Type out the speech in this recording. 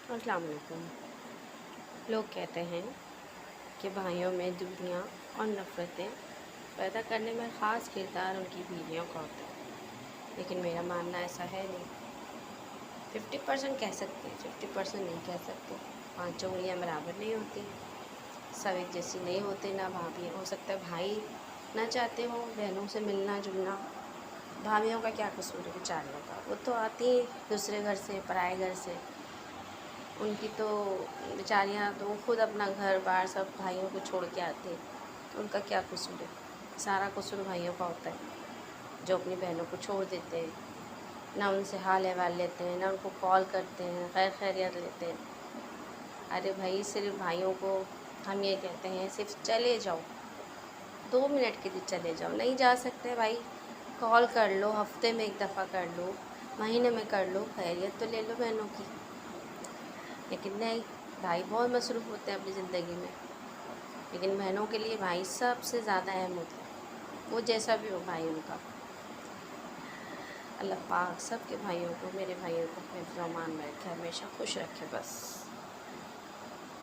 السلام علیکم۔ لوگ کہتے ہیں کہ بھائیوں میں دوریاں اور نفرتیں پیدا کرنے میں خاص کردار ان کی بیویوں کا ہوتا ہے، لیکن میرا ماننا ایسا ہے نہیں۔ 50% کہہ سکتے، 50% نہیں کہہ سکتے۔ پانچوں انگلیاں برابر نہیں ہوتی، سب ایک جیسی نہیں ہوتے، نہ بھابھی ہو سکتا ہے بھائی نہ چاہتے ہو بہنوں سے ملنا جلنا۔ بھابھیوں کا کیا قصور ہے بیچاریوں کا، وہ تو آتی ہیں دوسرے گھر سے، پرائے گھر سے، ان کی تو بیچاریاں تو خود اپنا گھر بار سب بھائیوں کو چھوڑ کے آتے ہیں، ان کا کیا قصور ہے؟ سارا قصور بھائیوں کا ہوتا ہے جو اپنی بہنوں کو چھوڑ دیتے ہیں، نہ ان سے حال احوال لیتے ہیں، نہ ان کو کال کرتے ہیں، خیر خیریت لیتے ہیں۔ ارے بھائی صرف بھائیوں کو ہم یہ کہتے ہیں صرف چلے جاؤ، 2 منٹ کے لیے چلے جاؤ، نہیں جا سکتے بھائی کال کر لو، ہفتے میں ایک دفعہ کر لو، مہینے میں کر لو، خیریت تو لے لو بہنوں کی۔ لیکن نہیں، بھائی بہت مصروف ہوتے ہیں اپنی زندگی میں، لیکن بہنوں کے لیے بھائی سب سے زیادہ اہم ہوتا ہے، وہ جیسا بھی ہو بھائی ان کا۔ اللہ پاک سب کے بھائیوں کو، میرے بھائیوں کو حفظ و امان میں رکھے، ہمیشہ خوش رکھے بس۔